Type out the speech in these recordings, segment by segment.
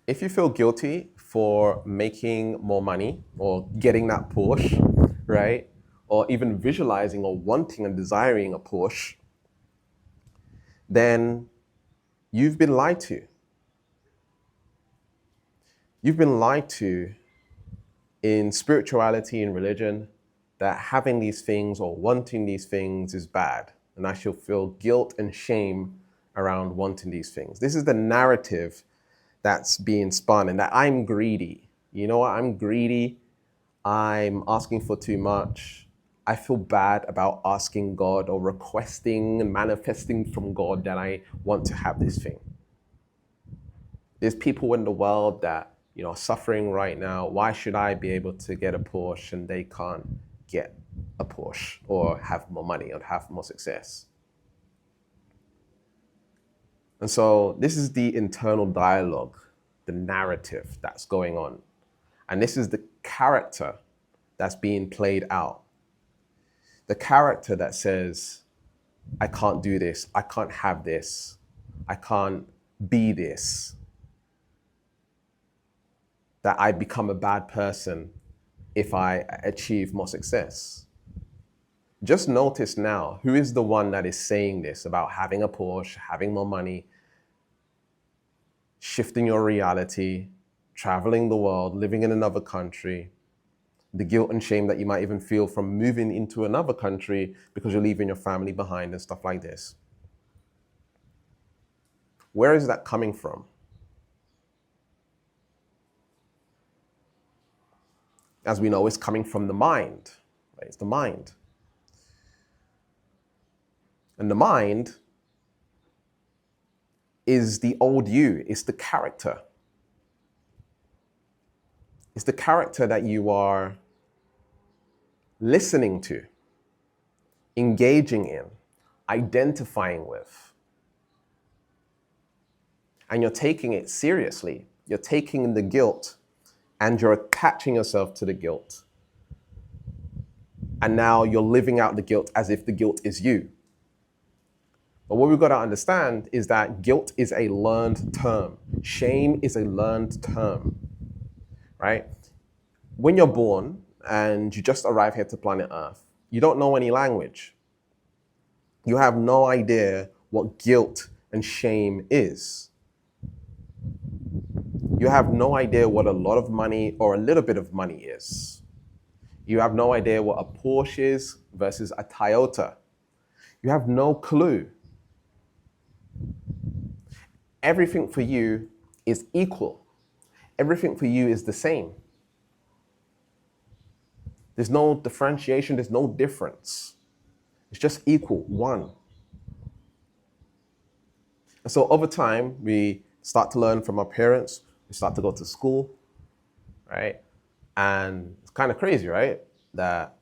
If you feel guilty for making more money or getting that Porsche, right? Or even visualizing or wanting and desiring a Porsche, then you've been lied to. You've been lied to in spirituality and religion that having these things or wanting these things is bad. And I shall feel guilt and shame around wanting these things. This is the narrative that's being spun, and that I'm greedy. You know what? I'm greedy. I'm asking for too much. I feel bad about asking God or requesting and manifesting from God that I want to have this thing. There's people in the world that, are suffering right now. Why should I be able to get a Porsche and they can't get a Porsche or have more money or have more success? And so this is the internal dialogue, the narrative that's going on. And this is the character that's being played out. The character that says, I can't do this, I can't have this, I can't be this, that I become a bad person if I achieve more success. Just notice now, who is the one that is saying this about having a Porsche, having more money, shifting your reality, traveling the world, living in another country, the guilt and shame that you might even feel from moving into another country because you're leaving your family behind and stuff like this. Where is that coming from? As we know, it's coming from the mind. Right? It's the mind. And the mind is the old you. It's the character. It's the character that you are listening to, engaging in, identifying with. And you're taking it seriously. You're taking the guilt and you're attaching yourself to the guilt. And now you're living out the guilt as if the guilt is you. But what we've got to understand is that guilt is a learned term. Shame is a learned term, right? When you're born and you just arrive here to planet Earth, you don't know any language. You have no idea what guilt and shame is. You have no idea what a lot of money or a little bit of money is. You have no idea what a Porsche is versus a Toyota. You have no clue. Everything for you is equal. Everything for you is the same. There's no differentiation, there's no difference. It's just equal, one. And so over time, we start to learn from our parents, we start to go to school, right? And it's kind of crazy, right? That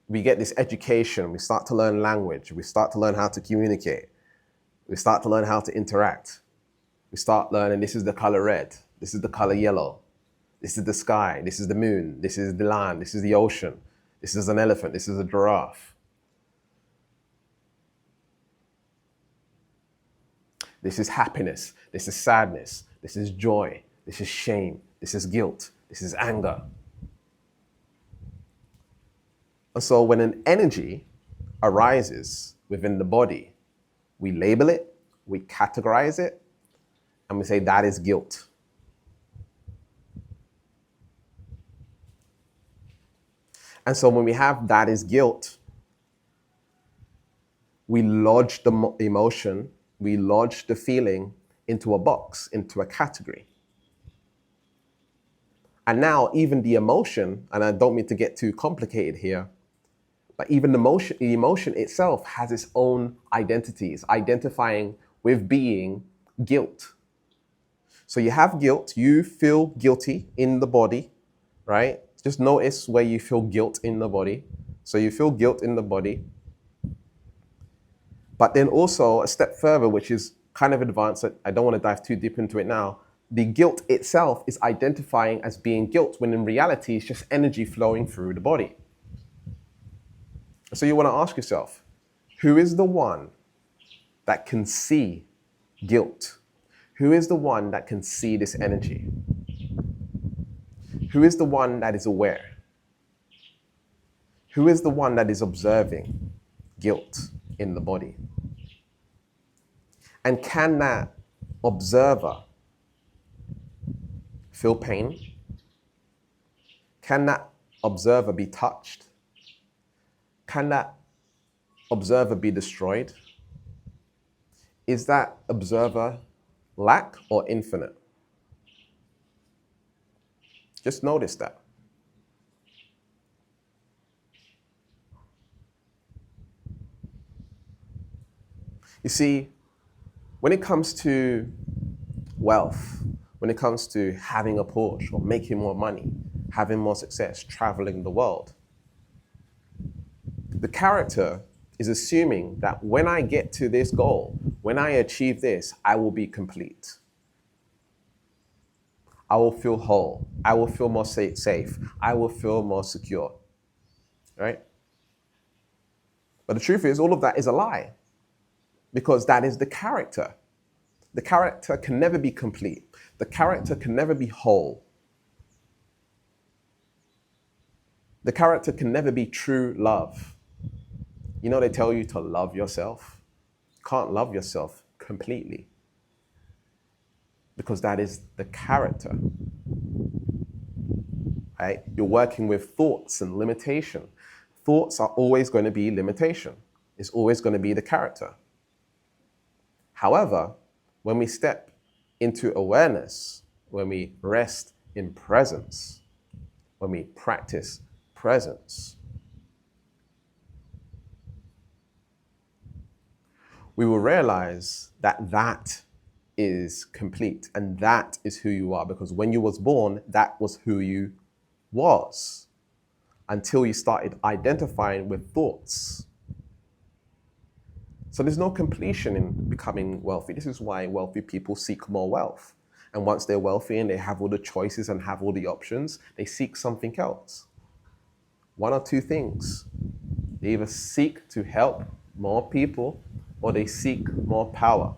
we get this education, we start to learn language, we start to learn how to communicate, we start to learn how to interact. We start learning this is the color red, this is the color yellow, this is the sky, this is the moon, this is the land, this is the ocean, this is an elephant, this is a giraffe. This is happiness, this is sadness, this is joy, this is shame, this is guilt, this is anger. And so when an energy arises within the body, we label it, we categorize it, and we say that is guilt. And so when we have that is guilt, we lodge the emotion, we lodge the feeling into a box, into a category. And now even the emotion, and I don't mean to get too complicated here, but even the emotion itself has its own identities, identifying with being guilt. So you have guilt, you feel guilty in the body, right? Just notice where you feel guilt in the body. So you feel guilt in the body. But then also a step further, which is kind of advanced, I don't want to dive too deep into it now. The guilt itself is identifying as being guilt, when in reality it's just energy flowing through the body. So you want to ask yourself, who is the one that can see guilt? Who is the one that can see this energy? Who is the one that is aware? Who is the one that is observing guilt in the body? And can that observer feel pain? Can that observer be touched? Can that observer be destroyed? Is that observer lack or infinite? Just notice that. You see, when it comes to wealth, when it comes to having a Porsche or making more money, having more success, traveling the world, the character is assuming that when I get to this goal, when I achieve this, I will be complete. I will feel whole. I will feel more safe. I will feel more secure, right? But the truth is, all of that is a lie, because that is the character. The character can never be complete. The character can never be whole. The character can never be true love. You know, they tell you to love yourself. You can't love yourself completely, because that is the character. Right? You're working with thoughts and limitation. Thoughts are always going to be limitation. It's always going to be the character. However, when we step into awareness, when we rest in presence, when we practice presence, we will realize that that is complete and that is who you are, because when you was born, that was who you was, until you started identifying with thoughts. So there's no completion in becoming wealthy. This is why wealthy people seek more wealth. And once they're wealthy and they have all the choices and have all the options, they seek something else. One or two things. They either seek to help more people or they seek more power.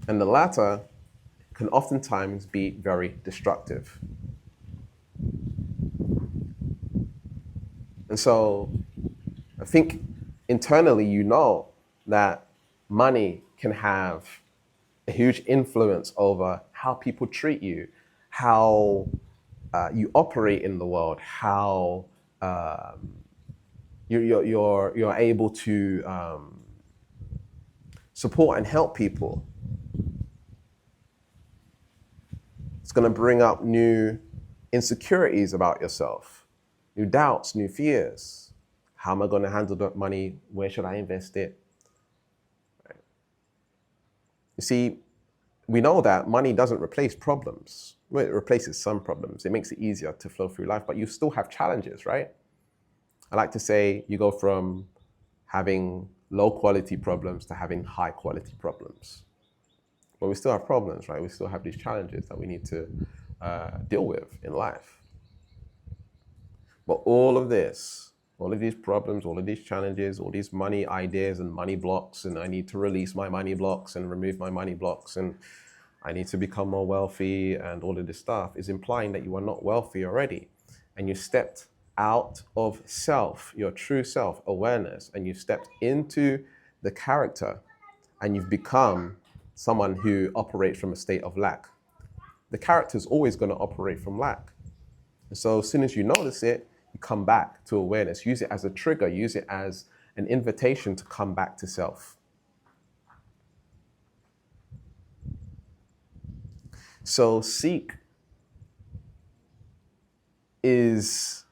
And the latter can oftentimes be very destructive. And so I think internally you know that money can have a huge influence over how people treat you, how you operate in the world, how you're able to support and help people. It's going to bring up new insecurities about yourself, new doubts, new fears. How am I going to handle that money? Where should I invest it? Right. You see, we know that money doesn't replace problems. Well, it replaces some problems. It makes it easier to flow through life, but you still have challenges, right? I like to say you go from having low quality problems to having high quality problems. But we still have problems, right? We still have these challenges that we need to deal with in life. But all of this, all of these problems, all of these challenges, all these money ideas and money blocks, and I need to release my money blocks and remove my money blocks, and I need to become more wealthy, and all of this stuff is implying that you are not wealthy already. And you stepped out of self, your true self awareness, and you stepped into the character, and you've become someone who operates from a state of lack. The character is always going to operate from lack. And so as soon as you notice it, you come back to awareness. Use it as a trigger. Use it as an invitation to come back to self. So seek is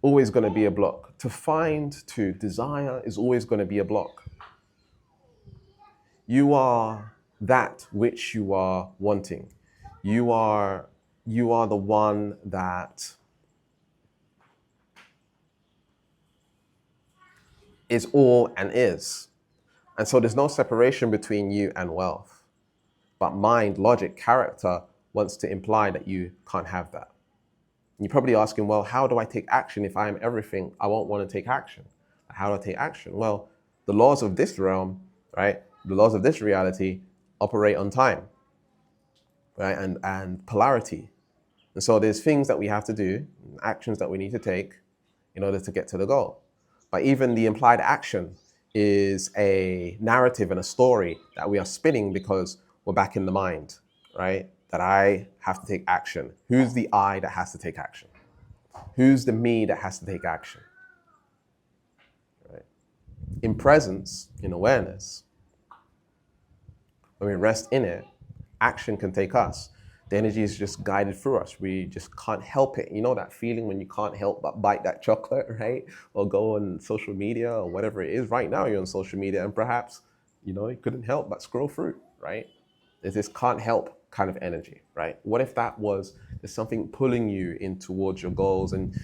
always going to be a block. To find, to desire is always going to be a block. You are that which you are wanting. You are the one that is all and is. And so there's no separation between you and wealth. But mind, logic, character wants to imply that you can't have that. And you're probably asking, well, how do I take action if I am everything? I won't want to take action. How do I take action? Well, the laws of this realm, right? the laws of this reality operate on time, right? And polarity. And so there's things that we have to do, actions that we need to take in order to get to the goal. But even the implied action is a narrative and a story that we are spinning because we're back in the mind, right? That I have to take action. Who's the I that has to take action? Who's the me that has to take action? Right? In presence, in awareness, when we rest in it, action can take us. The energy is just guided through us. We just can't help it. You know that feeling when you can't help but bite that chocolate, right? Or go on social media or whatever it is. Right now you're on social media and perhaps, you couldn't help but scroll through, right? There's this can't help kind of energy, right? What if that was, there's something pulling you in towards your goals and,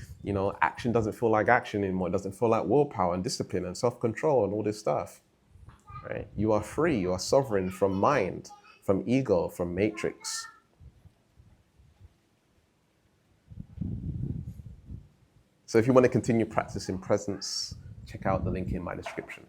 action doesn't feel like action anymore. It doesn't feel like willpower and discipline and self-control and all this stuff, right? You are free. You are sovereign from mind, from ego, from matrix. So if you want to continue practicing presence, check out the link in my description.